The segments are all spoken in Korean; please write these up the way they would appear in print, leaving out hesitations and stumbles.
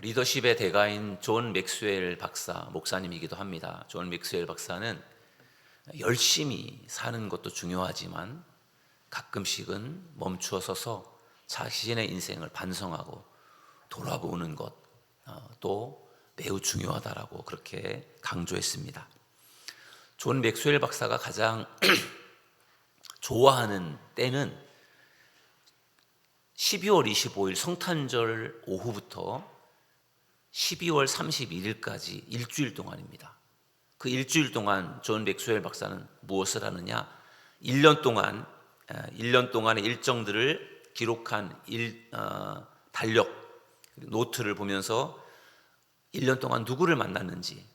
리더십의 대가인 존 맥스웰 박사 목사님이기도 합니다. 존 맥스웰 박사는 열심히 사는 것도 중요하지만 가끔씩은 멈추어 서서 자신의 인생을 반성하고 돌아보는 것도 매우 중요하다라고 그렇게 강조했습니다. 존 맥스웰 박사가 가장 좋아하는 때는 12월 25일 성탄절 오후부터 12월 31일까지 일주일 동안입니다. 그 일주일 동안 존 맥스웰 박사는 무엇을 하느냐? 1년 동안의 일정들을 기록한 달력, 노트를 보면서 1년 동안 누구를 만났는지,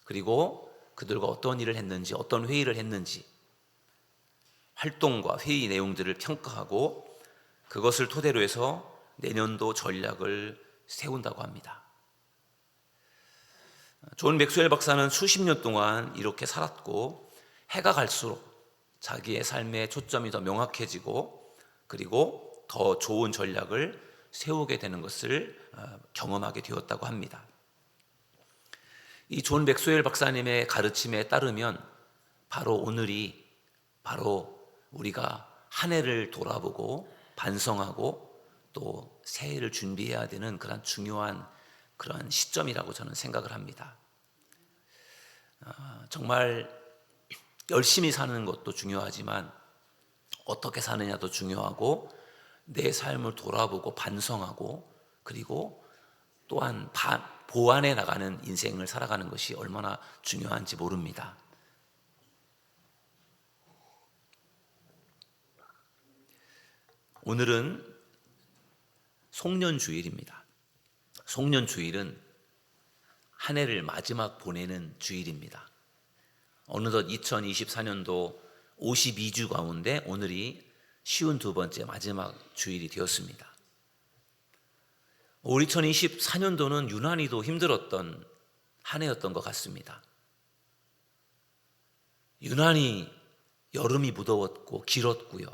그리고 그들과 어떤 일을 했는지, 어떤 회의를 했는지, 활동과 회의 내용들을 평가하고 그것을 토대로 해서 내년도 전략을 세운다고 합니다. 존 맥스웰 박사는 수십 년 동안 이렇게 살았고, 해가 갈수록 자기의 삶의 초점이 더 명확해지고, 그리고 더 좋은 전략을 세우게 되는 것을 경험하게 되었다고 합니다. 이 존 맥스웰 박사님의 가르침에 따르면 바로 오늘이 바로 우리가 한 해를 돌아보고 반성하고 또 새해를 준비해야 되는 그런 중요한 그런 시점이라고 저는 생각을 합니다. 정말 열심히 사는 것도 중요하지만 어떻게 사느냐도 중요하고, 내 삶을 돌아보고 반성하고, 그리고 또한 보완해 나가는 인생을 살아가는 것이 얼마나 중요한지 모릅니다. 오늘은 송년주일입니다. 송년주일은 한 해를 마지막 보내는 주일입니다. 어느덧 2024년도 52주 가운데 오늘이 52번째 마지막 주일이 되었습니다. 올 2024년도는 유난히도 힘들었던 한 해였던 것 같습니다. 유난히 여름이 무더웠고 길었고요.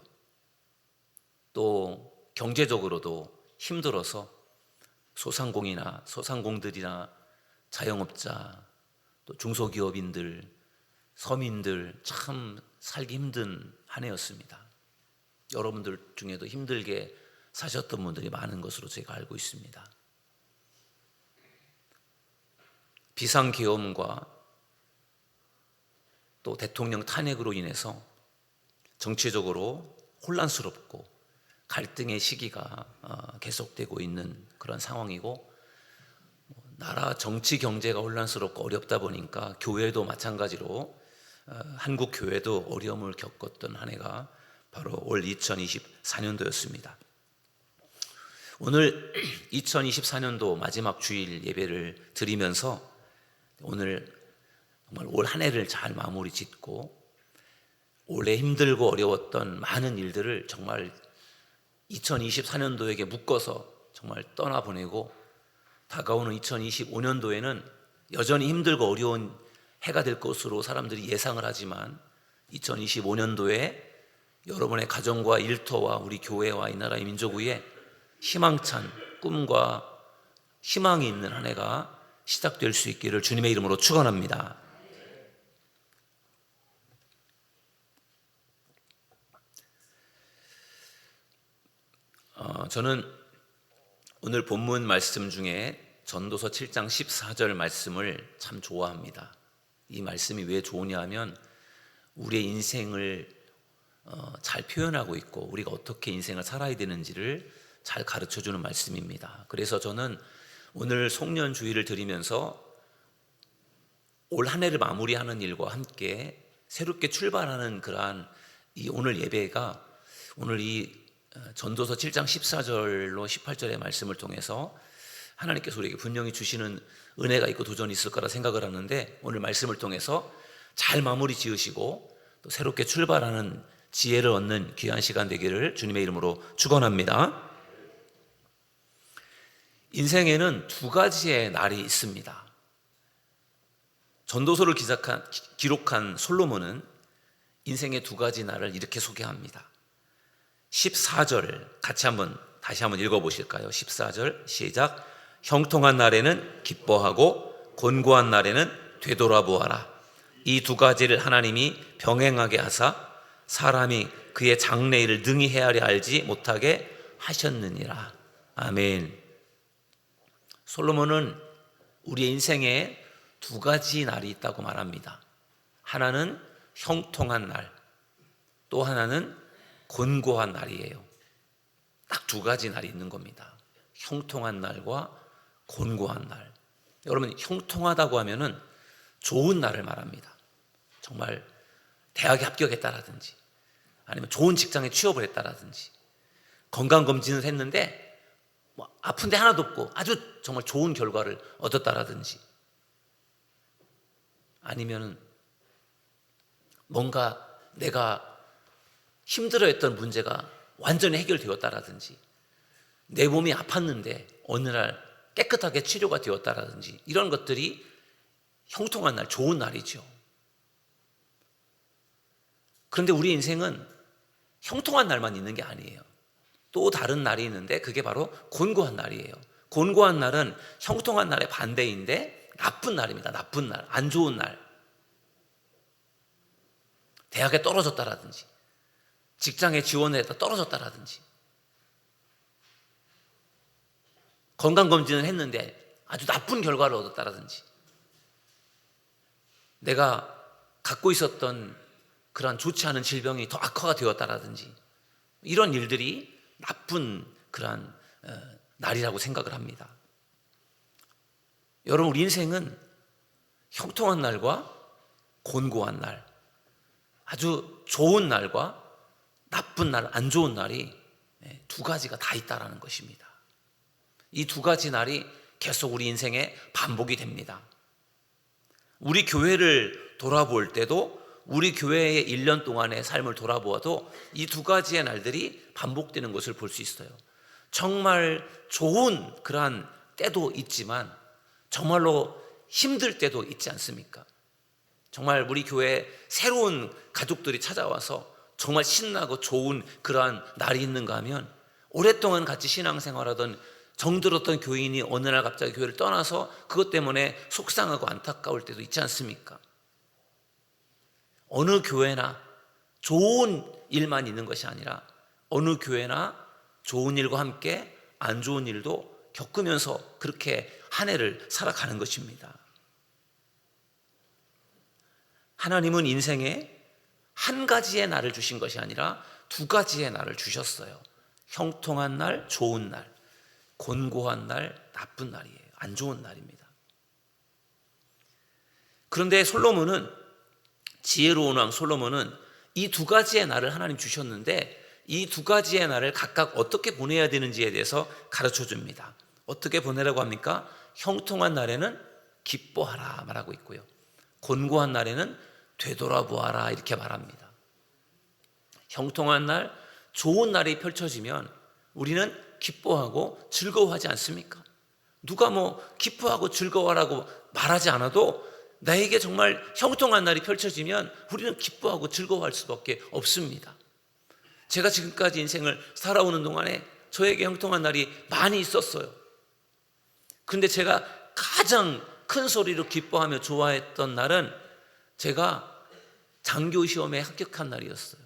또 경제적으로도 힘들어서 소상공들이나 자영업자, 또 중소기업인들, 서민들 참 살기 힘든 한 해였습니다. 여러분들 중에도 힘들게 사셨던 분들이 많은 것으로 제가 알고 있습니다. 비상계엄과 또 대통령 탄핵으로 인해서 정치적으로 혼란스럽고 갈등의 시기가 계속되고 있는 그런 상황이고, 나라 정치 경제가 혼란스럽고 어렵다 보니까 교회도 마찬가지로 한국 교회도 어려움을 겪었던 한 해가 바로 올 2024년도였습니다. 오늘 2024년도 마지막 주일 예배를 드리면서 오늘 정말 올 한 해를 잘 마무리 짓고, 올해 힘들고 어려웠던 많은 일들을 정말 2024년도에게 묶어서 정말 떠나보내고, 다가오는 2025년도에는 여전히 힘들고 어려운 해가 될 것으로 사람들이 예상을 하지만 2025년도에 여러분의 가정과 일터와 우리 교회와 이 나라의 민족 위에 희망찬 꿈과 희망이 있는 한 해가 시작될 수 있기를 주님의 이름으로 축원합니다. 저는 오늘 본문 말씀 중에 전도서 7장 14절 말씀을 참 좋아합니다. 이 말씀이 왜 좋으냐 하면 우리의 인생을 잘 표현하고 있고, 우리가 어떻게 인생을 살아야 되는지를 잘 가르쳐주는 말씀입니다. 그래서 저는 오늘 송년주일을 드리면서 올 한 해를 마무리하는 일과 함께 새롭게 출발하는 그러한 이 오늘 예배가, 오늘 이 전도서 7장 14절로 18절의 말씀을 통해서 하나님께서 우리에게 분명히 주시는 은혜가 있고 도전이 있을 거라 생각을 하는데, 오늘 말씀을 통해서 잘 마무리 지으시고 또 새롭게 출발하는 지혜를 얻는 귀한 시간 되기를 주님의 이름으로 축원합니다. 인생에는 두 가지의 날이 있습니다. 전도서를 기록한 솔로몬은 인생의 두 가지 날을 이렇게 소개합니다. 14절 다시 한번 읽어보실까요? 14절 시작. 형통한 날에는 기뻐하고 곤고한 날에는 되돌아보아라. 이 두 가지를 하나님이 병행하게 하사 사람이 그의 장래일을 능히 헤아려 알지 못하게 하셨느니라. 아멘. 솔로몬은 우리의 인생에 두 가지 날이 있다고 말합니다. 하나는 형통한 날, 또 하나는 곤고한 날이에요. 딱 두 가지 날이 있는 겁니다. 형통한 날과 곤고한 날. 여러분, 형통하다고 하면은 좋은 날을 말합니다. 정말 대학에 합격했다라든지, 아니면 좋은 직장에 취업을 했다라든지, 건강검진을 했는데 뭐 아픈 데 하나도 없고 아주 정말 좋은 결과를 얻었다라든지, 아니면 뭔가 내가 힘들어했던 문제가 완전히 해결되었다라든지, 내 몸이 아팠는데 어느 날 깨끗하게 치료가 되었다라든지, 이런 것들이 형통한 날, 좋은 날이죠. 그런데 우리 인생은 형통한 날만 있는 게 아니에요. 또 다른 날이 있는데 그게 바로 곤고한 날이에요. 곤고한 날은 형통한 날의 반대인데 나쁜 날입니다. 나쁜 날, 안 좋은 날. 대학에 떨어졌다라든지, 직장에 지원을 했다 떨어졌다라든지, 건강검진을 했는데 아주 나쁜 결과를 얻었다라든지, 내가 갖고 있었던 그런 좋지 않은 질병이 더 악화가 되었다라든지, 이런 일들이 나쁜 그런 날이라고 생각을 합니다. 여러분, 우리 인생은 형통한 날과 곤고한 날, 아주 좋은 날과 나쁜 날, 안 좋은 날이 두 가지가 다 있다라는 것입니다. 이 두 가지 날이 계속 우리 인생에 반복이 됩니다. 우리 교회를 돌아볼 때도, 우리 교회의 1년 동안의 삶을 돌아보아도 이 두 가지의 날들이 반복되는 것을 볼 수 있어요. 정말 좋은 그러한 때도 있지만 정말로 힘들 때도 있지 않습니까? 정말 우리 교회에 새로운 가족들이 찾아와서 정말 신나고 좋은 그러한 날이 있는가 하면, 오랫동안 같이 신앙생활하던 정들었던 교인이 어느 날 갑자기 교회를 떠나서 그것 때문에 속상하고 안타까울 때도 있지 않습니까? 어느 교회나 좋은 일만 있는 것이 아니라 어느 교회나 좋은 일과 함께 안 좋은 일도 겪으면서 그렇게 한 해를 살아가는 것입니다. 하나님은 인생에 한 가지의 날을 주신 것이 아니라 두 가지의 날을 주셨어요. 형통한 날, 좋은 날, 곤고한 날, 나쁜 날이에요. 안 좋은 날입니다. 그런데 솔로몬은, 지혜로운 왕 솔로몬은 이 두 가지의 날을 하나님 주셨는데 이 두 가지의 날을 각각 어떻게 보내야 되는지에 대해서 가르쳐 줍니다. 어떻게 보내라고 합니까? 형통한 날에는 기뻐하라 말하고 있고요, 곤고한 날에는 되돌아보아라 이렇게 말합니다. 형통한 날, 좋은 날이 펼쳐지면 우리는 기뻐하고 즐거워하지 않습니까? 누가 뭐 기뻐하고 즐거워하라고 말하지 않아도 나에게 정말 형통한 날이 펼쳐지면 우리는 기뻐하고 즐거워할 수밖에 없습니다. 제가 지금까지 인생을 살아오는 동안에 저에게 형통한 날이 많이 있었어요. 그런데 제가 가장 큰 소리로 기뻐하며 좋아했던 날은 제가 장교 시험에 합격한 날이었어요.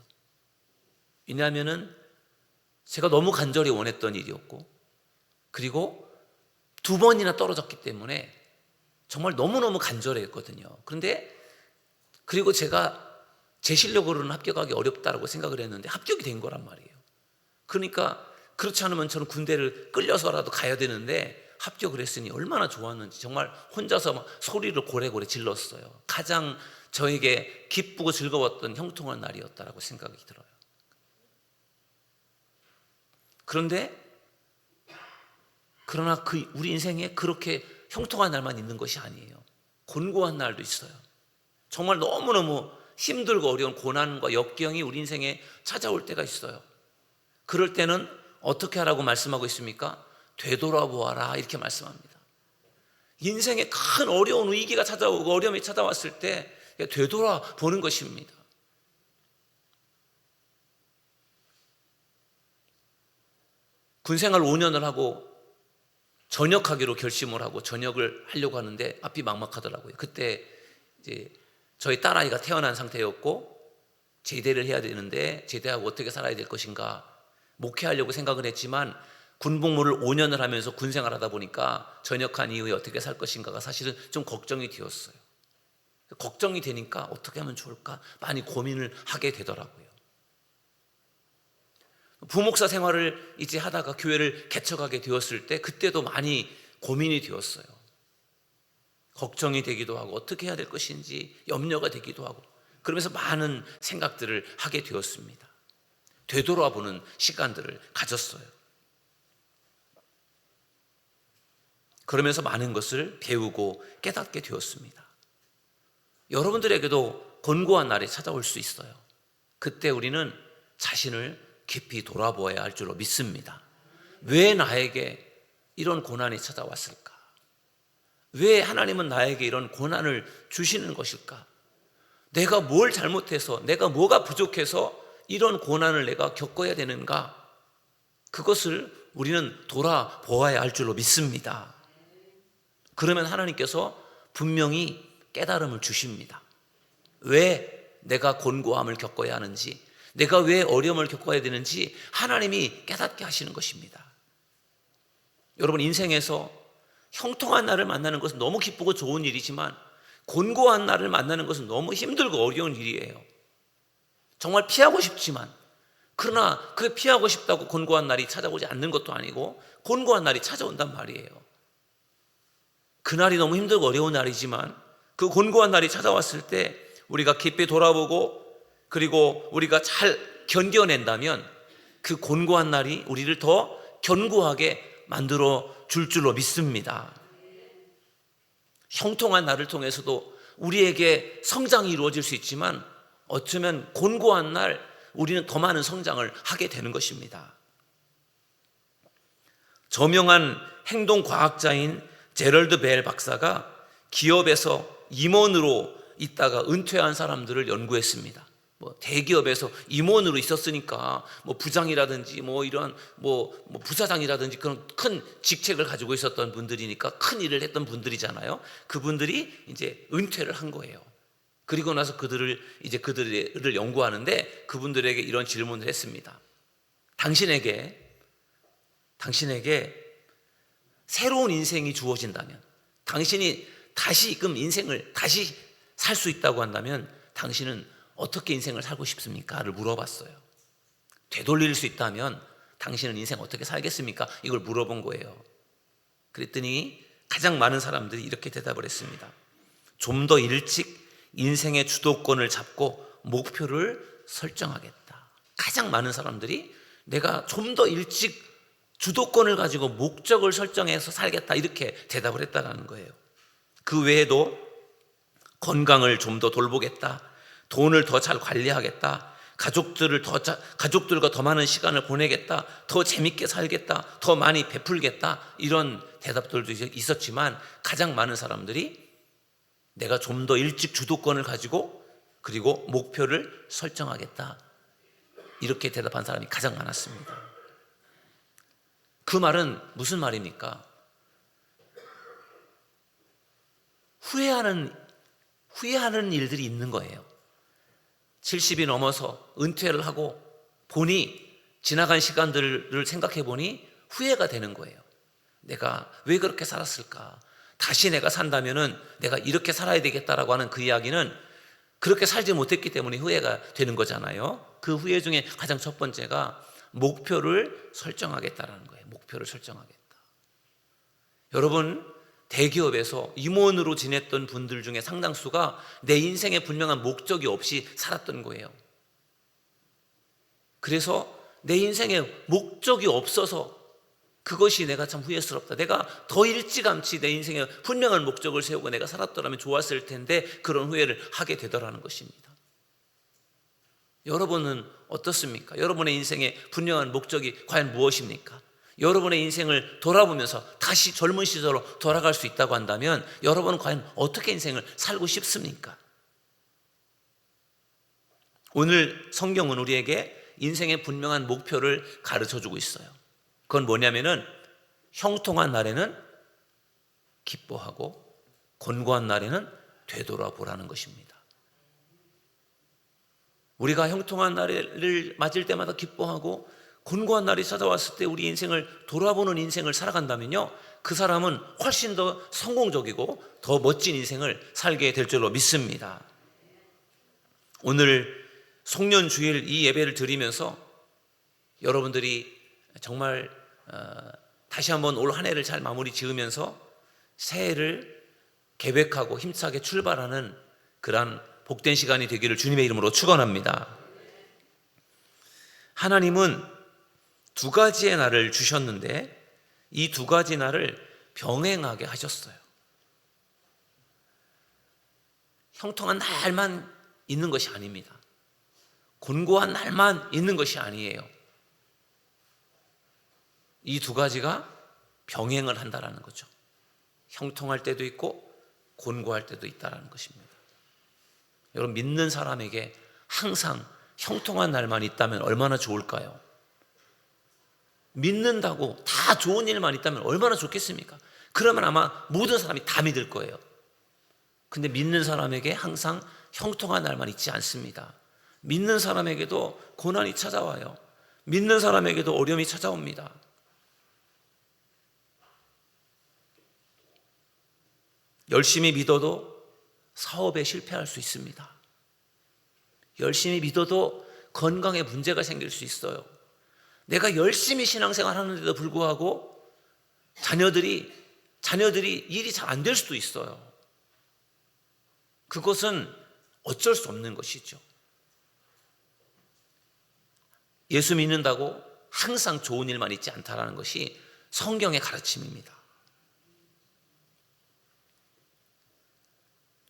왜냐하면 제가 너무 간절히 원했던 일이었고, 그리고 두 번이나 떨어졌기 때문에 정말 너무너무 간절했거든요. 그리고 제가 제 실력으로는 합격하기 어렵다고 생각을 했는데 합격이 된 거란 말이에요. 그러니까 그렇지 않으면 저는 군대를 끌려서라도 가야 되는데 합격을 했으니 얼마나 좋았는지 정말 혼자서 막 소리를 고래고래 질렀어요. 가장 저에게 기쁘고 즐거웠던 형통한 날이었다라고 생각이 들어요. 그러나 우리 인생에 그렇게 형통한 날만 있는 것이 아니에요. 곤고한 날도 있어요. 정말 너무너무 힘들고 어려운 고난과 역경이 우리 인생에 찾아올 때가 있어요. 그럴 때는 어떻게 하라고 말씀하고 있습니까? 되돌아보아라 이렇게 말씀합니다. 인생에 큰 어려운 위기가 찾아오고 어려움이 찾아왔을 때 되돌아보는 것입니다. 군생활 5년을 하고 전역하기로 결심을 하고 전역을 하려고 하는데 앞이 막막하더라고요. 그때 이제 저희 딸아이가 태어난 상태였고 제대를 해야 되는데 제대하고 어떻게 살아야 될 것인가, 목회하려고 생각을 했지만 군복무를 5년을 하면서 군생활 하다 보니까 전역한 이후에 어떻게 살 것인가가 사실은 좀 걱정이 되었어요. 걱정이 되니까 어떻게 하면 좋을까 많이 고민을 하게 되더라고요. 부목사 생활을 이제 하다가 교회를 개척하게 되었을 때 그때도 많이 고민이 되었어요. 걱정이 되기도 하고 어떻게 해야 될 것인지 염려가 되기도 하고 그러면서 많은 생각들을 하게 되었습니다. 되돌아보는 시간들을 가졌어요. 그러면서 많은 것을 배우고 깨닫게 되었습니다. 여러분들에게도 권고한 날이 찾아올 수 있어요. 그때 우리는 자신을 깊이 돌아보아야 할 줄로 믿습니다. 왜 나에게 이런 고난이 찾아왔을까? 왜 하나님은 나에게 이런 고난을 주시는 것일까? 내가 뭘 잘못해서, 내가 뭐가 부족해서 이런 고난을 내가 겪어야 되는가? 그것을 우리는 돌아보아야 할 줄로 믿습니다. 그러면 하나님께서 분명히 깨달음을 주십니다. 왜 내가 곤고함을 겪어야 하는지, 내가 왜 어려움을 겪어야 되는지 하나님이 깨닫게 하시는 것입니다. 여러분, 인생에서 형통한 날을 만나는 것은 너무 기쁘고 좋은 일이지만 곤고한 날을 만나는 것은 너무 힘들고 어려운 일이에요. 정말 피하고 싶지만, 그러나 그 피하고 싶다고 곤고한 날이 찾아오지 않는 것도 아니고 곤고한 날이 찾아온단 말이에요. 그날이 너무 힘들고 어려운 날이지만 그 곤고한 날이 찾아왔을 때 우리가 깊이 돌아보고 그리고 우리가 잘 견뎌낸다면 그 곤고한 날이 우리를 더 견고하게 만들어 줄 줄로 믿습니다. 형통한 날을 통해서도 우리에게 성장이 이루어질 수 있지만 어쩌면 곤고한 날 우리는 더 많은 성장을 하게 되는 것입니다. 저명한 행동과학자인 제럴드 벨 박사가 기업에서 임원으로 있다가 은퇴한 사람들을 연구했습니다. 대기업에서 임원으로 있었으니까 부장이라든지 이런 부사장이라든지 그런 큰 직책을 가지고 있었던 분들이니까 큰 일을 했던 분들이잖아요. 그분들이 이제 은퇴를 한 거예요. 그리고 나서 그들을 연구하는데 그분들에게 이런 질문을 했습니다. 당신에게 새로운 인생이 주어진다면, 당신이 다시금 인생을 다시 살 수 있다고 한다면 당신은 어떻게 인생을 살고 싶습니까?를 물어봤어요. 되돌릴 수 있다면 당신은 인생 어떻게 살겠습니까? 이걸 물어본 거예요. 그랬더니 가장 많은 사람들이 이렇게 대답을 했습니다. 좀 더 일찍 인생의 주도권을 잡고 목표를 설정하겠다. 가장 많은 사람들이 내가 좀 더 일찍 주도권을 가지고 목적을 설정해서 살겠다 이렇게 대답을 했다는 거예요. 그 외에도 건강을 좀 더 돌보겠다, 돈을 더 잘 관리하겠다, 가족들과 더 많은 시간을 보내겠다, 더 재밌게 살겠다, 더 많이 베풀겠다, 이런 대답들도 있었지만 가장 많은 사람들이 내가 좀 더 일찍 주도권을 가지고 그리고 목표를 설정하겠다 이렇게 대답한 사람이 가장 많았습니다. 그 말은 무슨 말입니까? 후회하는 일들이 있는 거예요. 70이 넘어서 은퇴를 하고 보니 지나간 시간들을 생각해 보니 후회가 되는 거예요. 내가 왜 그렇게 살았을까? 다시 내가 산다면은 내가 이렇게 살아야 되겠다라고 하는 그 이야기는 그렇게 살지 못했기 때문에 후회가 되는 거잖아요. 그 후회 중에 가장 첫 번째가 목표를 설정하겠다라는 거예요. 목표를 설정하겠다. 여러분, 대기업에서 임원으로 지냈던 분들 중에 상당수가 내 인생에 분명한 목적이 없이 살았던 거예요. 그래서 내 인생에 목적이 없어서 그것이 내가 참 후회스럽다. 내가 더 일찌감치 내 인생에 분명한 목적을 세우고 내가 살았더라면 좋았을 텐데 그런 후회를 하게 되더라는 것입니다. 여러분은 어떻습니까? 여러분의 인생에 분명한 목적이 과연 무엇입니까? 여러분의 인생을 돌아보면서 다시 젊은 시절로 돌아갈 수 있다고 한다면 여러분은 과연 어떻게 인생을 살고 싶습니까? 오늘 성경은 우리에게 인생의 분명한 목표를 가르쳐주고 있어요. 그건 뭐냐면은 형통한 날에는 기뻐하고 곤고한 날에는 되돌아보라는 것입니다. 우리가 형통한 날을 맞을 때마다 기뻐하고 곤고한 날이 찾아왔을 때 우리 인생을 돌아보는 인생을 살아간다면요, 그 사람은 훨씬 더 성공적이고 더 멋진 인생을 살게 될 줄로 믿습니다. 오늘 송년주일 이 예배를 드리면서 여러분들이 정말 다시 한번 올 한 해를 잘 마무리 지으면서 새해를 계획하고 힘차게 출발하는 그러한 복된 시간이 되기를 주님의 이름으로 축원합니다. 하나님은 두 가지의 날을 주셨는데 이 두 가지 날을 병행하게 하셨어요. 형통한 날만 있는 것이 아닙니다. 곤고한 날만 있는 것이 아니에요. 이 두 가지가 병행을 한다라는 거죠. 형통할 때도 있고 곤고할 때도 있다라는 것입니다. 여러분, 믿는 사람에게 항상 형통한 날만 있다면 얼마나 좋을까요? 믿는다고 다 좋은 일만 있다면 얼마나 좋겠습니까? 그러면 아마 모든 사람이 다 믿을 거예요. 근데 믿는 사람에게 항상 형통한 날만 있지 않습니다. 믿는 사람에게도 고난이 찾아와요. 믿는 사람에게도 어려움이 찾아옵니다. 열심히 믿어도 사업에 실패할 수 있습니다. 열심히 믿어도 건강에 문제가 생길 수 있어요. 내가 열심히 신앙생활 하는데도 불구하고 자녀들이 일이 잘 안 될 수도 있어요. 그것은 어쩔 수 없는 것이죠. 예수 믿는다고 항상 좋은 일만 있지 않다라는 것이 성경의 가르침입니다.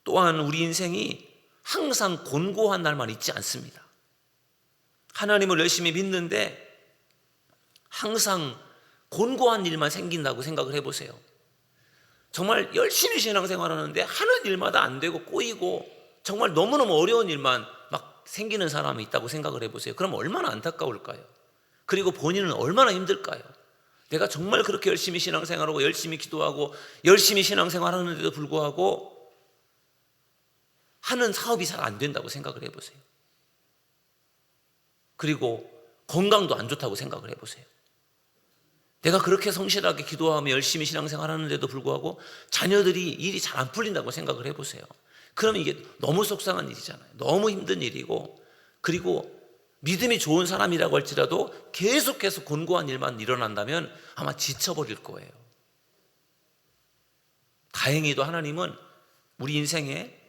또한 우리 인생이 항상 곤고한 날만 있지 않습니다. 하나님을 열심히 믿는데 항상 곤고한 일만 생긴다고 생각을 해보세요. 정말 열심히 신앙생활하는데 하는 일마다 안 되고 꼬이고 정말 너무너무 어려운 일만 막 생기는 사람이 있다고 생각을 해보세요. 그럼 얼마나 안타까울까요? 그리고 본인은 얼마나 힘들까요? 내가 정말 그렇게 열심히 신앙생활하고 열심히 기도하고 열심히 신앙생활하는데도 불구하고 하는 사업이 잘 안 된다고 생각을 해보세요. 그리고 건강도 안 좋다고 생각을 해보세요. 내가 그렇게 성실하게 기도하며 열심히 신앙생활하는데도 불구하고 자녀들이 일이 잘 안 풀린다고 생각을 해보세요. 그러면 이게 너무 속상한 일이잖아요. 너무 힘든 일이고, 그리고 믿음이 좋은 사람이라고 할지라도 계속해서 곤고한 일만 일어난다면 아마 지쳐버릴 거예요. 다행히도 하나님은 우리 인생에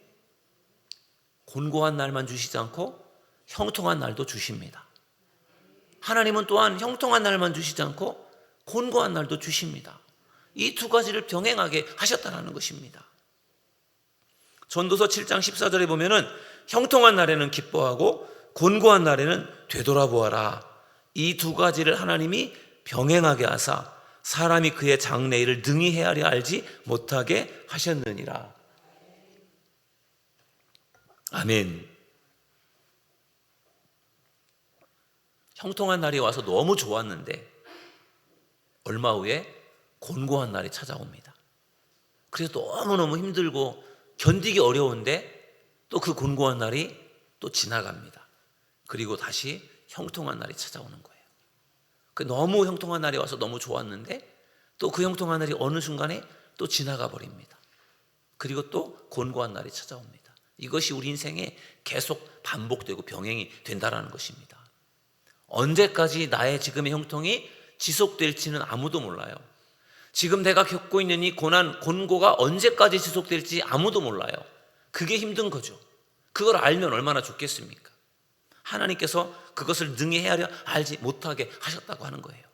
곤고한 날만 주시지 않고 형통한 날도 주십니다. 하나님은 또한 형통한 날만 주시지 않고 곤고한 날도 주십니다. 이 두 가지를 병행하게 하셨다는 것입니다. 전도서 7장 14절에 보면은 형통한 날에는 기뻐하고 곤고한 날에는 되돌아보아라. 이 두 가지를 하나님이 병행하게 하사 사람이 그의 장래일을 능히 헤아려 알지 못하게 하셨느니라. 아멘. 형통한 날이 와서 너무 좋았는데 얼마 후에 곤고한 날이 찾아옵니다. 그래서 너무너무 힘들고 견디기 어려운데 또 그 곤고한 날이 또 지나갑니다. 그리고 다시 형통한 날이 찾아오는 거예요. 너무 형통한 날이 와서 너무 좋았는데 또 그 형통한 날이 어느 순간에 또 지나가 버립니다. 그리고 또 곤고한 날이 찾아옵니다. 이것이 우리 인생에 계속 반복되고 병행이 된다는 것입니다. 언제까지 나의 지금의 형통이 지속될지는 아무도 몰라요. 지금 내가 겪고 있는 이 고난, 곤고가 언제까지 지속될지 아무도 몰라요. 그게 힘든 거죠. 그걸 알면 얼마나 좋겠습니까? 하나님께서 그것을 능히 헤아려 알지 못하게 하셨다고 하는 거예요.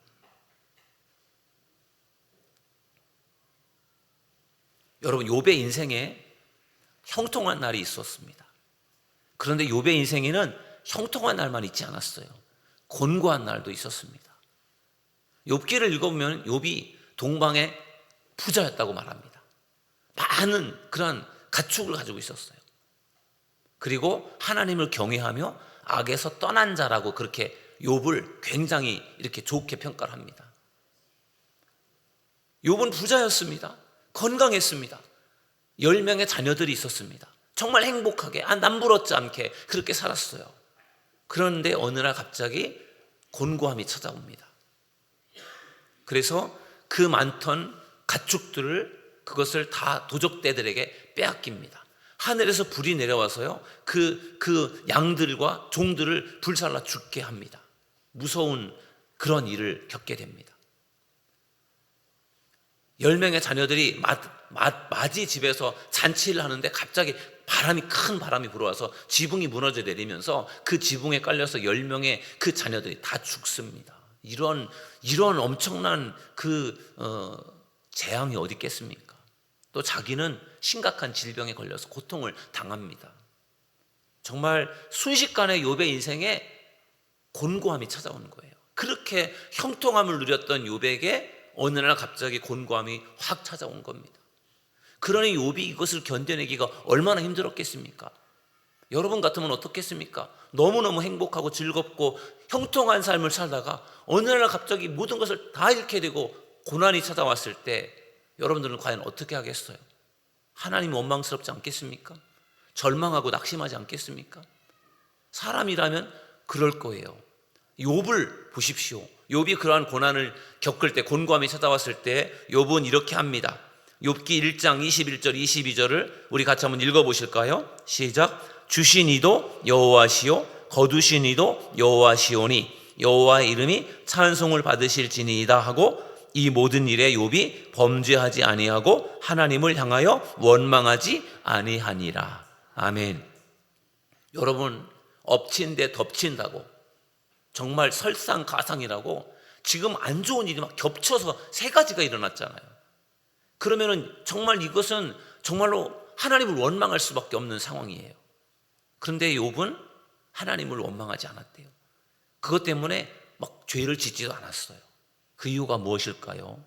여러분, 욥의 인생에 형통한 날이 있었습니다. 그런데 욥의 인생에는 형통한 날만 있지 않았어요. 곤고한 날도 있었습니다. 욥기를 읽어보면 욥이 동방의 부자였다고 말합니다. 많은 그러한 가축을 가지고 있었어요. 그리고 하나님을 경외하며 악에서 떠난 자라고 그렇게 욥을 굉장히 이렇게 좋게 평가를 합니다. 욥은 부자였습니다. 건강했습니다. 10명의 자녀들이 있었습니다. 정말 행복하게 남부럽지 않게 그렇게 살았어요. 그런데 어느 날 갑자기 곤고함이 찾아옵니다. 그래서 그 많던 가축들을 그것을 다 도적대들에게 빼앗깁니다. 하늘에서 불이 내려와서요 그 양들과 종들을 불살라 죽게 합니다. 무서운 그런 일을 겪게 됩니다. 10명의 자녀들이 맞이 집에서 잔치를 하는데 갑자기 큰 바람이 불어와서 지붕이 무너져 내리면서 그 지붕에 깔려서 10명의 그 자녀들이 다 죽습니다. 이런 엄청난 재앙이 어디 있겠습니까? 또 자기는 심각한 질병에 걸려서 고통을 당합니다. 정말 순식간에 욥의 인생에 곤고함이 찾아오는 거예요. 그렇게 형통함을 누렸던 욥에게 어느 날 갑자기 곤고함이 확 찾아온 겁니다. 그러니 욥이 이것을 견뎌내기가 얼마나 힘들었겠습니까? 여러분 같으면 어떻겠습니까? 너무너무 행복하고 즐겁고 형통한 삶을 살다가 어느 날 갑자기 모든 것을 다 잃게 되고 고난이 찾아왔을 때 여러분들은 과연 어떻게 하겠어요? 하나님이 원망스럽지 않겠습니까? 절망하고 낙심하지 않겠습니까? 사람이라면 그럴 거예요. 욥을 보십시오. 욥이 그러한 고난을 겪을 때, 곤고함이 찾아왔을 때 욥은 이렇게 합니다. 욥기 1장 21절 22절을 우리 같이 한번 읽어보실까요? 시작. 주신 이도 여호와시요 거두신 이도 여호와시오니 여호와의 이름이 찬송을 받으실지니이다 하고 이 모든 일에 욥이 범죄하지 아니하고 하나님을 향하여 원망하지 아니하니라. 아멘. 여러분, 엎친 데 덮친다고 정말 설상가상이라고 지금 안 좋은 일이 막 겹쳐서 3가지가 일어났잖아요. 그러면은 정말 이것은 정말로 하나님을 원망할 수밖에 없는 상황이에요. 그런데 욥은 하나님을 원망하지 않았대요. 그것 때문에 막 죄를 짓지도 않았어요. 그 이유가 무엇일까요?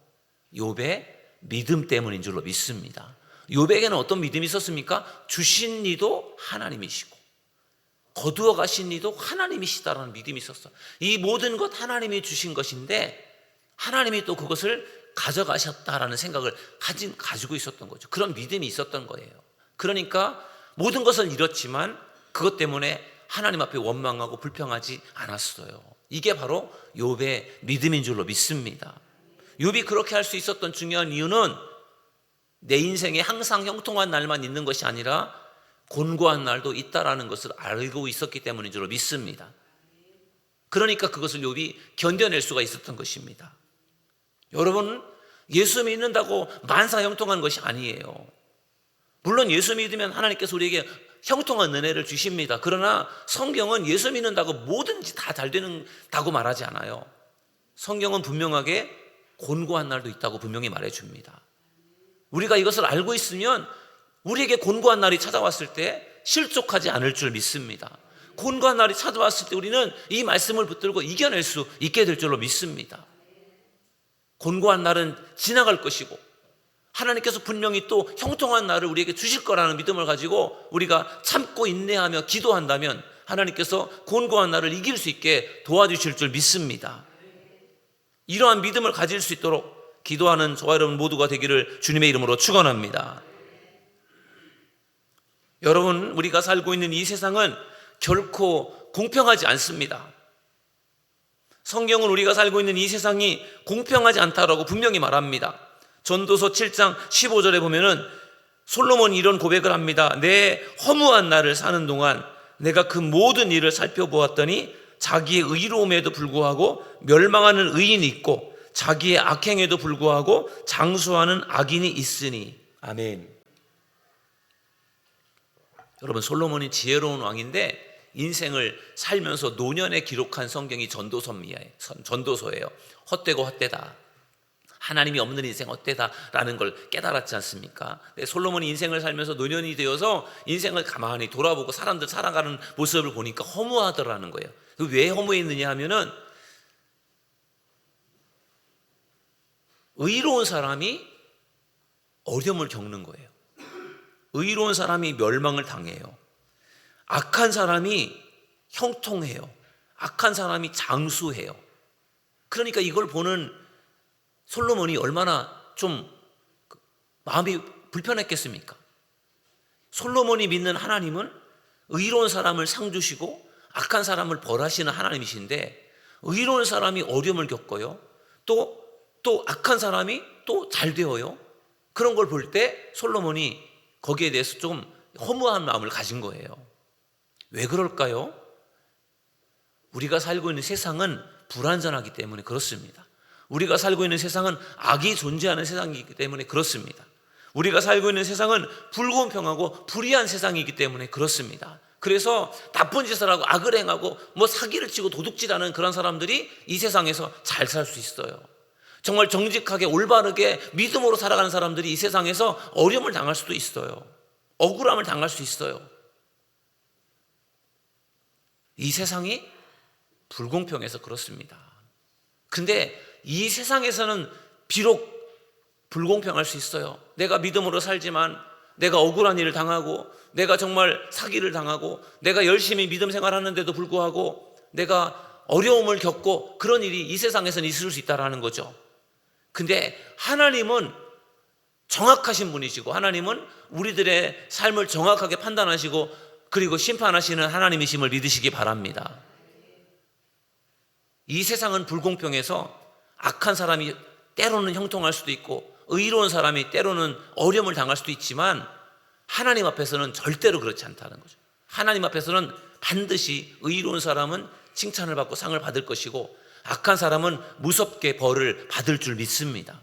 욥의 믿음 때문인 줄로 믿습니다. 욥에게는 어떤 믿음이 있었습니까? 주신 이도 하나님이시고 거두어 가신 이도 하나님이시다라는 믿음이 있었어요. 이 모든 것 하나님이 주신 것인데 하나님이 또 그것을 가져가셨다라는 생각을 가지고 있었던 거죠. 그런 믿음이 있었던 거예요. 그러니까 모든 것을 잃었지만 그것 때문에 하나님 앞에 원망하고 불평하지 않았어요. 이게 바로 욥의 믿음인 줄로 믿습니다. 욥이 그렇게 할 수 있었던 중요한 이유는 내 인생에 항상 형통한 날만 있는 것이 아니라 곤고한 날도 있다라는 것을 알고 있었기 때문인 줄로 믿습니다. 그러니까 그것을 욥이 견뎌낼 수가 있었던 것입니다. 여러분, 예수 믿는다고 만사 형통한 것이 아니에요. 물론 예수 믿으면 하나님께서 우리에게 형통한 은혜를 주십니다. 그러나 성경은 예수 믿는다고 뭐든지 다 잘 된다고 말하지 않아요. 성경은 분명하게 곤고한 날도 있다고 분명히 말해줍니다. 우리가 이것을 알고 있으면 우리에게 곤고한 날이 찾아왔을 때 실족하지 않을 줄 믿습니다. 곤고한 날이 찾아왔을 때 우리는 이 말씀을 붙들고 이겨낼 수 있게 될 줄로 믿습니다. 곤고한 날은 지나갈 것이고 하나님께서 분명히 또 형통한 날을 우리에게 주실 거라는 믿음을 가지고 우리가 참고 인내하며 기도한다면 하나님께서 곤고한 날을 이길 수 있게 도와주실 줄 믿습니다. 이러한 믿음을 가질 수 있도록 기도하는 저와 여러분 모두가 되기를 주님의 이름으로 축원합니다. 여러분, 우리가 살고 있는 이 세상은 결코 공평하지 않습니다. 성경은 우리가 살고 있는 이 세상이 공평하지 않다라고 분명히 말합니다. 전도서 7장 15절에 보면은 솔로몬이 이런 고백을 합니다. 내 허무한 날을 사는 동안 내가 그 모든 일을 살펴보았더니 자기의 의로움에도 불구하고 멸망하는 의인이 있고 자기의 악행에도 불구하고 장수하는 악인이 있으니. 아멘. 여러분, 솔로몬이 지혜로운 왕인데 인생을 살면서 노년에 기록한 성경이 전도서예요. 헛되고 헛되다, 하나님이 없는 인생 헛되다라는 걸 깨달았지 않습니까? 솔로몬이 인생을 살면서 노년이 되어서 인생을 가만히 돌아보고 사람들 살아가는 모습을 보니까 허무하더라는 거예요. 왜 허무했느냐 하면은 의로운 사람이 어려움을 겪는 거예요. 의로운 사람이 멸망을 당해요. 악한 사람이 형통해요. 악한 사람이 장수해요. 그러니까 이걸 보는 솔로몬이 얼마나 좀 마음이 불편했겠습니까? 솔로몬이 믿는 하나님은 의로운 사람을 상 주시고 악한 사람을 벌하시는 하나님이신데, 의로운 사람이 어려움을 겪어요. 또 악한 사람이 또 잘 되어요. 그런 걸 볼 때 솔로몬이 거기에 대해서 좀 허무한 마음을 가진 거예요. 왜 그럴까요? 우리가 살고 있는 세상은 불완전하기 때문에 그렇습니다. 우리가 살고 있는 세상은 악이 존재하는 세상이기 때문에 그렇습니다. 우리가 살고 있는 세상은 불공평하고 불의한 세상이기 때문에 그렇습니다. 그래서 나쁜 짓을 하고 악을 행하고 사기를 치고 도둑질하는 그런 사람들이 이 세상에서 잘 살 수 있어요. 정말 정직하게 올바르게 믿음으로 살아가는 사람들이 이 세상에서 어려움을 당할 수도 있어요. 억울함을 당할 수 있어요. 이 세상이 불공평해서 그렇습니다. 근데 이 세상에서는 비록 불공평할 수 있어요. 내가 믿음으로 살지만 내가 억울한 일을 당하고, 내가 정말 사기를 당하고, 내가 열심히 믿음 생활하는데도 불구하고 내가 어려움을 겪고, 그런 일이 이 세상에서는 있을 수 있다는 거죠. 근데 하나님은 정확하신 분이시고, 하나님은 우리들의 삶을 정확하게 판단하시고 그리고 심판하시는 하나님이심을 믿으시기 바랍니다. 이 세상은 불공평해서 악한 사람이 때로는 형통할 수도 있고 의로운 사람이 때로는 어려움을 당할 수도 있지만, 하나님 앞에서는 절대로 그렇지 않다는 거죠. 하나님 앞에서는 반드시 의로운 사람은 칭찬을 받고 상을 받을 것이고, 악한 사람은 무섭게 벌을 받을 줄 믿습니다.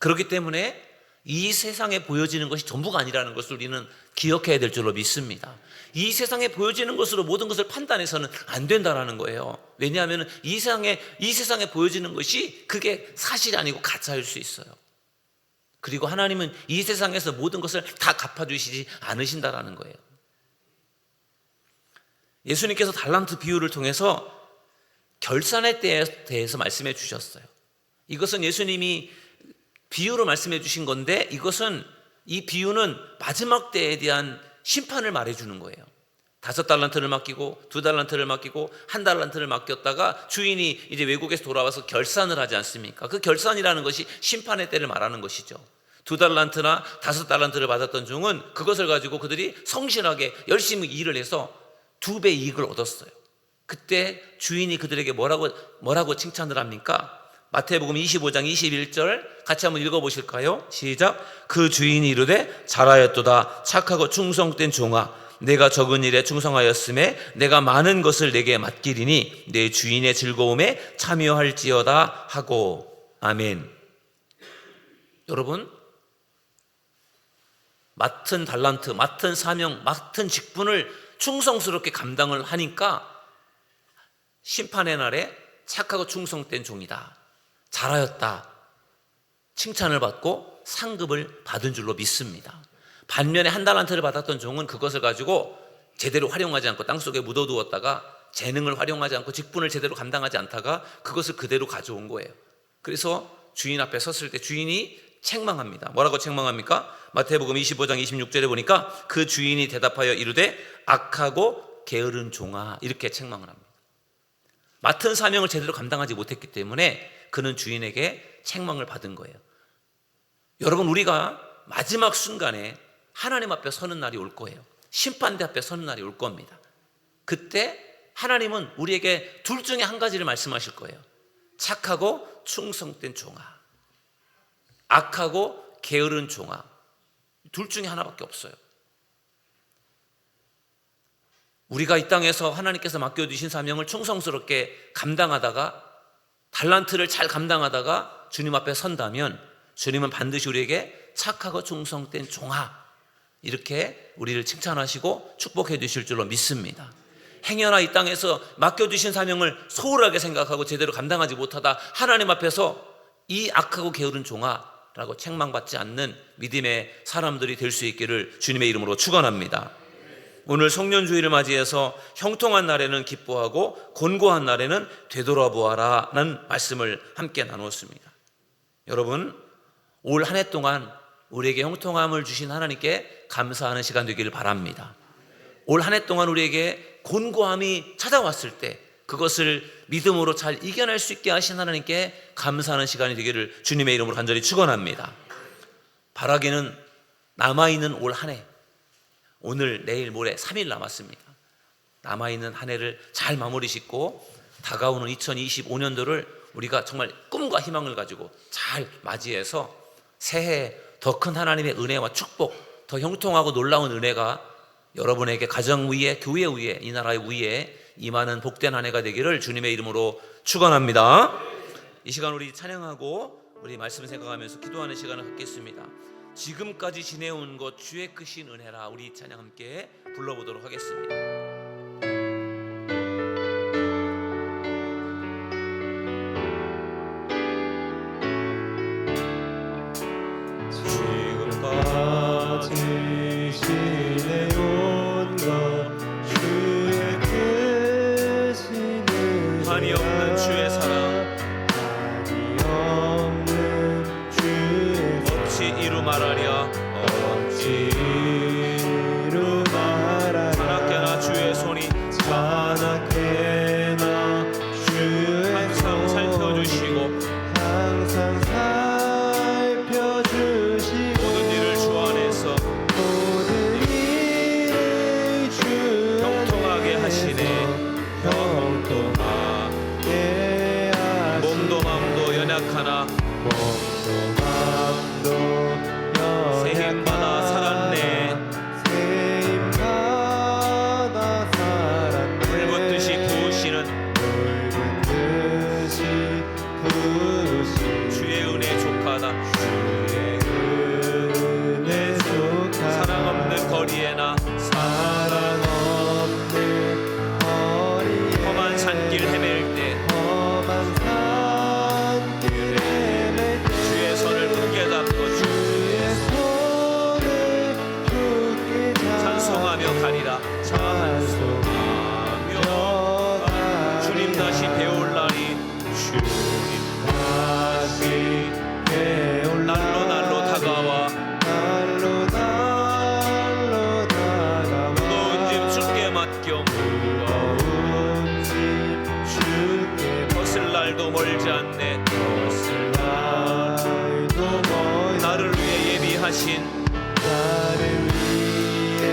그렇기 때문에 이 세상에 보여지는 것이 전부가 아니라는 것을 우리는 기억해야 될 줄로 믿습니다. 이 세상에 보여지는 것으로 모든 것을 판단해서는 안 된다는 거예요. 왜냐하면 이 세상에 보여지는 것이 그게 사실이 아니고 가짜일 수 있어요. 그리고 하나님은 이 세상에서 모든 것을 다 갚아주시지 않으신다는 거예요. 예수님께서 달란트 비유를 통해서 결산의 때에 대해서 말씀해 주셨어요. 이것은 예수님이 비유로 말씀해 주신 건데, 이 비유는 마지막 때에 대한 심판을 말해 주는 거예요. 5달란트를 맡기고 2달란트를 맡기고 1달란트를 맡겼다가 주인이 이제 외국에서 돌아와서 결산을 하지 않습니까? 그 결산이라는 것이 심판의 때를 말하는 것이죠. 2달란트나 5달란트를 받았던 종은 그것을 가지고 그들이 성실하게 열심히 일을 해서 2배 이익을 얻었어요. 그때 주인이 그들에게 뭐라고 칭찬을 합니까? 마태복음 25장 21절 같이 한번 읽어보실까요? 시작. 그 주인이 이르되 잘하였도다 착하고 충성된 종아, 내가 적은 일에 충성하였음에 내가 많은 것을 내게 맡기리니 내 주인의 즐거움에 참여할지어다 하고. 아멘. 여러분, 맡은 달란트, 맡은 사명, 맡은 직분을 충성스럽게 감당을 하니까 심판의 날에 착하고 충성된 종이다, 잘하였다 칭찬을 받고 상급을 받은 줄로 믿습니다. 반면에 1달란트를 받았던 종은 그것을 가지고 제대로 활용하지 않고 땅속에 묻어두었다가 재능을 활용하지 않고 직분을 제대로 감당하지 않다가 그것을 그대로 가져온 거예요. 그래서 주인 앞에 섰을 때 주인이 책망합니다. 뭐라고 책망합니까? 마태복음 25장 26절에 보니까 그 주인이 대답하여 이르되 악하고 게으른 종아, 이렇게 책망을 합니다. 맡은 사명을 제대로 감당하지 못했기 때문에 그는 주인에게 책망을 받은 거예요. 여러분, 우리가 마지막 순간에 하나님 앞에 서는 날이 올 거예요. 심판대 앞에 서는 날이 올 겁니다. 그때 하나님은 우리에게 둘 중에 한 가지를 말씀하실 거예요. 착하고 충성된 종아, 악하고 게으른 종아. 둘 중에 하나밖에 없어요. 우리가 이 땅에서 하나님께서 맡겨주신 사명을 충성스럽게 감당하다가 달란트를 잘 감당하다가 주님 앞에 선다면 주님은 반드시 우리에게 착하고 충성된 종아, 이렇게 우리를 칭찬하시고 축복해 주실 줄로 믿습니다. 행여나 이 땅에서 맡겨주신 사명을 소홀하게 생각하고 제대로 감당하지 못하다 하나님 앞에서 이 악하고 게으른 종아라고 책망받지 않는 믿음의 사람들이 될 수 있기를 주님의 이름으로 축원합니다. 오늘 성년주의를 맞이해서 형통한 날에는 기뻐하고 곤고한 날에는 되돌아보아라 라는 말씀을 함께 나누었습니다. 여러분, 올 한 해 동안 우리에게 형통함을 주신 하나님께 감사하는 시간 되기를 바랍니다. 올 한 해 동안 우리에게 곤고함이 찾아왔을 때 그것을 믿음으로 잘 이겨낼 수 있게 하신 하나님께 감사하는 시간이 되기를 주님의 이름으로 간절히 축원합니다. 바라기는 남아있는 올 한 해, 오늘 내일 모레 3일 남았습니다. 남아있는 한 해를 잘 마무리 짓고 다가오는 2025년도를 우리가 정말 꿈과 희망을 가지고 잘 맞이해서 새해 더 큰 하나님의 은혜와 축복, 더 형통하고 놀라운 은혜가 여러분에게 가정 위에, 교회 위에, 이 나라의 위에 임하는 복된 한 해가 되기를 주님의 이름으로 축원합니다. 이 시간 우리 찬양하고 우리 말씀 생각하면서 기도하는 시간을 갖겠습니다. 지금까지 지내온 것 주의 크신 은혜라, 우리 찬양 함께 불러보도록 하겠습니다. 지금까지 지내온 것 주의 크신 은혜라, 한이 없는 주의 사랑, 한이 없는 주의 사랑, 어찌 이루 말하랴, 어찌 이루 말하랴. 하나께나 주의 손이 하나께나 주의 항상 살펴주시고 항상 살펴주시고 모든 일을 주 안에서 모든 일을 주 형통하게 하시네. 형통하게 하시네. 몸도 마음도 연약하나 몸도 마음도 세힘받아 살았네. 세임받아 살았네. 불붙듯이 부으시는 붉은 듯이 부으신 주의 은혜 족하다. 주의 은혜 족하다. 사랑 없는 거리에나 사랑 없는 거리에 험한 산길 헤맬 때 험한 산길 헤맬 때 주의 손을 굳게 잡고 주의 손을 굳게 잡고 찬송하며 가리라. 찬송하며 주님 다시 배울 날이 주님 다시 배울 날로 다가와 날로 다가와 무거운 짐 주께 맡겨 무거운 짐 주께 벗을 날도 멀지 않네. 벗을 날도 멀지 나를 위해 예비하신 나를 위해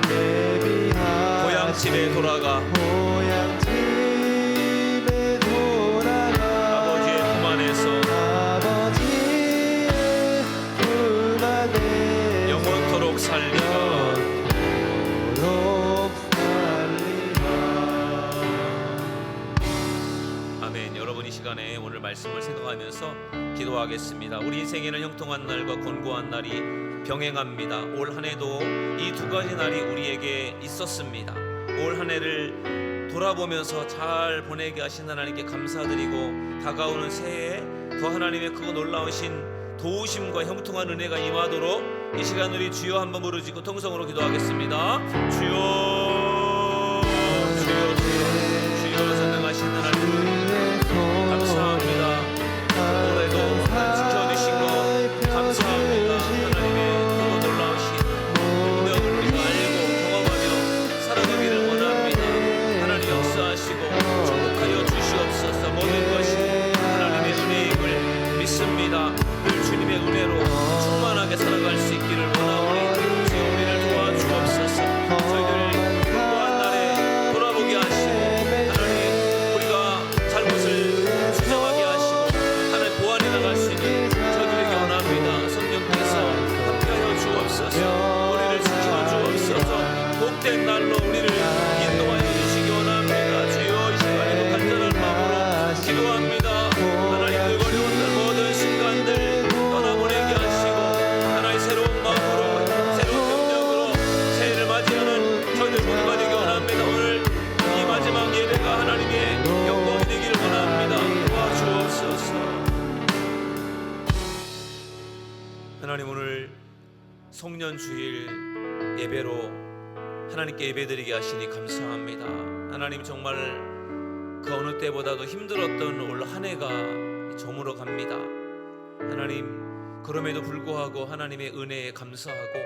예비하신 고향집에 돌아가 고향집에 돌아가 아버지의 품 안에서 아버지의 품 안에 영원토록 살리라. 영원토록 살리라. 아멘. 여러분 이 시간에 오늘 말씀을 생각하면서 기도하겠습니다. 우리 인생에는 형통한 날과 곤고한 날이 병행합니다. 올 한 해도 이 두 가지 날이 우리에게 있었습니다. 올 한 해를 돌아보면서 잘 보내게 하신 하나님께 감사드리고 다가오는 새해에 더 하나님의 크고 놀라우신 도우심과 형통한 은혜가 임하도록 이 시간 우리 주여 한번 부르짖고 통성으로 기도하겠습니다. 주여, 주여, 주여, 주여, 전능하신 하나님 감사합니다. 올해도 지켜주시고 감사합니다. 하나님의 크고 놀라우신 능력을 우리가 알고 경험하며 살아가기를 원합니다. 하나님 역사하시고 축복하여 주시옵소서. 모든 것이 하나님의 은혜임을 믿습니다. 늘 주님의 은혜로 충만하게 살아갈 수 있기를 원하오니 주여 우리를 도와주옵소서. 저희들 공부한 날에 돌아보게 하시고 하나님 우리가 잘못을 수정하게 하시고 하나님 보완해 나갈 수 있는 저희들에게 원합니다. 성령께서 함께하여 주옵소서. 우리를 지켜 주옵소서. 복된 날로 우리를 인도하여 주시기 원합니다. 주여 이 시간에도 간절한 마음으로 기도합니다. 하나님 어려운 날 모든 순간들 떠나보내게 하시고 하나님 새로운 마음으로 새로운 능력으로 새해를 맞이하는 저희들 모두가 되기 원합니다. 오늘 이 마지막 예배가 하나님의 영광이 되기를 원합니다. 도와주옵소서. 하나님 오늘 송년 주일 예배로 하나님께 예배드리게 하시니 감사합니다. 하나님 정말 그 어느 때보다도 힘들었던 올 한 해가 저물어 갑니다. 하나님 그럼에도 불구하고 하나님의 은혜에 감사하고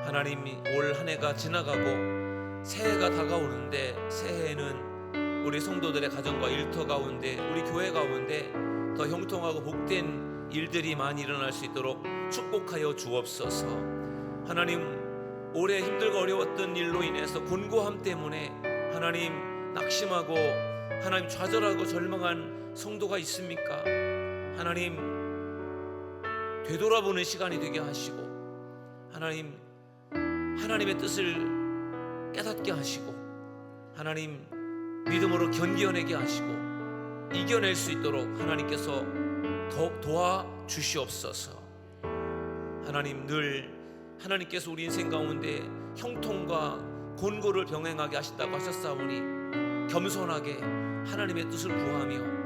하나님 올 한 해가 지나가고 새해가 다가오는데 새해에는 우리 성도들의 가정과 일터 가운데, 우리 교회 가운데 더 형통하고 복된 일들이 많이 일어날 수 있도록 축복하여 주옵소서. 하나님, 올해 힘들고 어려웠던 일로 인해서 곤고함 때문에 하나님 낙심하고 하나님 좌절하고 절망한 성도가 있습니까? 하나님, 되돌아보는 시간이 되게 하시고 하나님, 하나님의 뜻을 깨닫게 하시고 하나님, 믿음으로 견뎌내게 하시고 이겨낼 수 있도록 하나님께서 더 도와주시옵소서. 하나님, 늘 하나님께서 우리 인생 가운데 형통과 곤고를 병행하게 하신다고 하셨사오니 겸손하게 하나님의 뜻을 구하며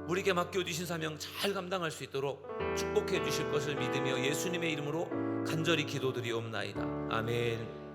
우리에게 맡겨주신 사명 잘 감당할 수 있도록 축복해 주실 것을 믿으며 예수님의 이름으로 간절히 기도드리옵나이다. 아멘.